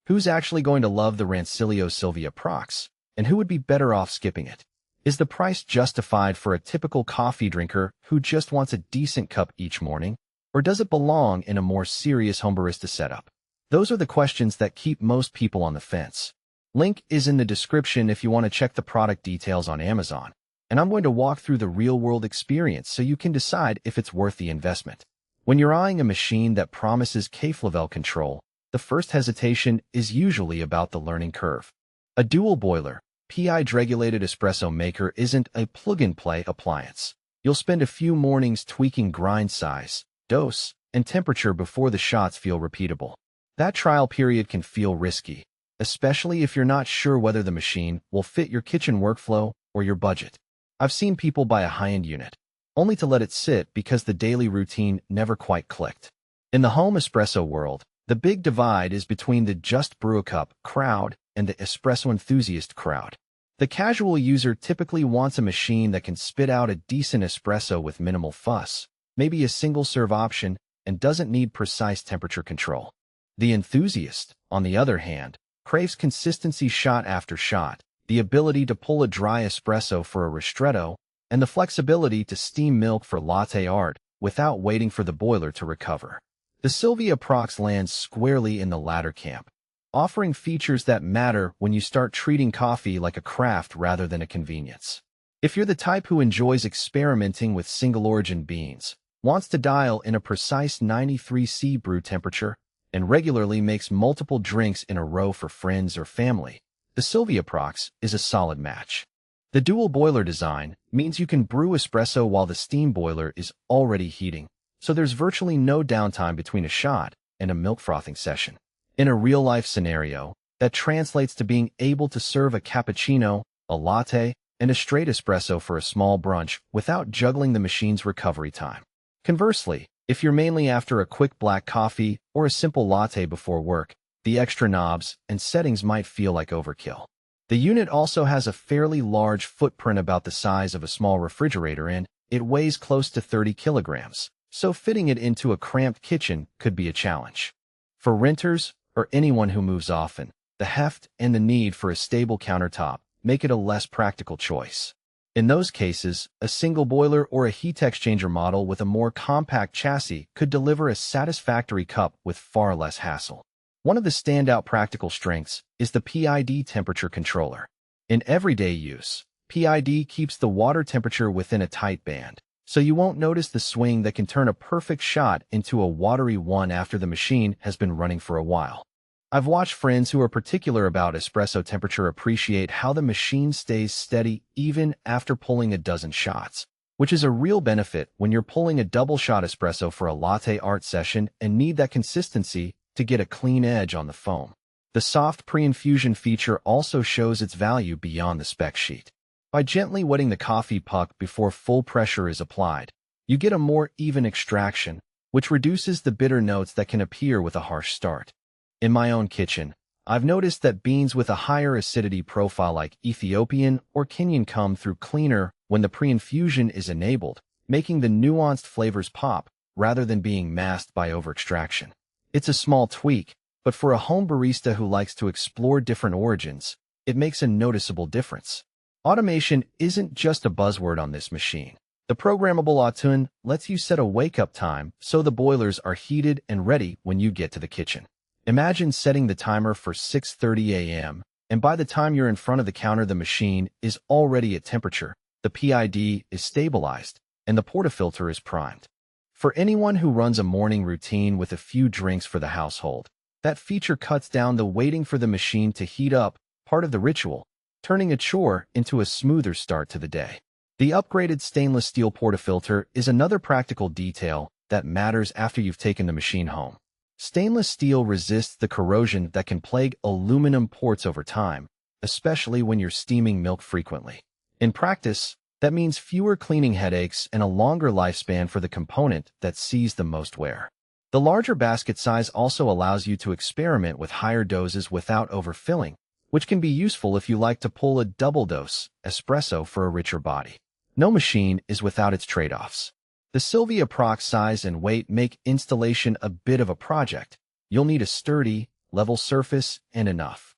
Who's actually going to love the Rancilio Silvia Prox, and who would be better off skipping it? Is the price justified for a typical coffee drinker who just wants a decent cup each morning, or does it belong in a more serious home barista setup? Those are the questions that keep most people on the fence. Link is in the description if you want to check the product details on Amazon, and I'm going to walk through the real-world experience so you can decide if it's worth the investment. When you're eyeing a machine that promises café control, the first hesitation is usually about the learning curve. A dual boiler, PID-regulated espresso maker isn't a plug-and-play appliance. You'll spend a few mornings tweaking grind size, dose, and temperature before the shots feel repeatable. That trial period can feel risky, especially if you're not sure whether the machine will fit your kitchen workflow or your budget. I've seen people buy a high-end unit, only to let it sit because the daily routine never quite clicked. In the home espresso world, the big divide is between the just brew a cup crowd and the espresso enthusiast crowd. The casual user typically wants a machine that can spit out a decent espresso with minimal fuss, maybe a single-serve option, and doesn't need precise temperature control. The enthusiast, on the other hand, craves consistency shot after shot, the ability to pull a dry espresso for a ristretto, and the flexibility to steam milk for latte art without waiting for the boiler to recover. The Silvia Prox lands squarely in the latter camp, offering features that matter when you start treating coffee like a craft rather than a convenience. If you're the type who enjoys experimenting with single-origin beans, wants to dial in a precise 93°C brew temperature, and regularly makes multiple drinks in a row for friends or family, the Silvia Prox is a solid match. The dual boiler design means you can brew espresso while the steam boiler is already heating, so there's virtually no downtime between a shot and a milk frothing session. In a real-life scenario, that translates to being able to serve a cappuccino, a latte, and a straight espresso for a small brunch without juggling the machine's recovery time. Conversely, if you're mainly after a quick black coffee or a simple latte before work, the extra knobs and settings might feel like overkill. The unit also has a fairly large footprint, about the size of a small refrigerator, and it weighs close to 30 kilograms, so fitting it into a cramped kitchen could be a challenge. For renters or anyone who moves often, the heft and the need for a stable countertop make it a less practical choice. In those cases, a single boiler or a heat exchanger model with a more compact chassis could deliver a satisfactory cup with far less hassle. One of the standout practical strengths is the PID temperature controller. In everyday use, PID keeps the water temperature within a tight band, so you won't notice the swing that can turn a perfect shot into a watery one after the machine has been running for a while. I've watched friends who are particular about espresso temperature appreciate how the machine stays steady even after pulling a dozen shots, which is a real benefit when you're pulling a double-shot espresso for a latte art session and need that consistency to get a clean edge on the foam. The soft Preinfusion feature also shows its value beyond the spec sheet. By gently wetting the coffee puck before full pressure is applied, you get a more even extraction, which reduces the bitter notes that can appear with a harsh start. In my own kitchen, I've noticed that beans with a higher acidity profile like Ethiopian or Kenyan come through cleaner when the Preinfusion is enabled, making the nuanced flavors pop rather than being masked by overextraction. It's a small tweak, but for a home barista who likes to explore different origins, it makes a noticeable difference. Automation isn't just a buzzword on this machine. The programmable auto lets you set a wake-up time so the boilers are heated and ready when you get to the kitchen. Imagine setting the timer for 6:30 a.m., and by the time you're in front of the counter, the machine is already at temperature, the PID is stabilized, and the portafilter is primed. For anyone who runs a morning routine with a few drinks for the household, that feature cuts down the waiting for the machine to heat up part of the ritual, turning a chore into a smoother start to the day. The upgraded stainless steel portafilter is another practical detail that matters after you've taken the machine home. Stainless steel resists the corrosion that can plague aluminum ports over time, especially when you're steaming milk frequently. In practice, that means fewer cleaning headaches and a longer lifespan for the component that sees the most wear. The larger basket size also allows you to experiment with higher doses without overfilling, which can be useful if you like to pull a double-dose espresso for a richer body. No machine is without its trade-offs. The Silvia Prox size and weight make installation a bit of a project. You'll need a sturdy, level surface, and enough.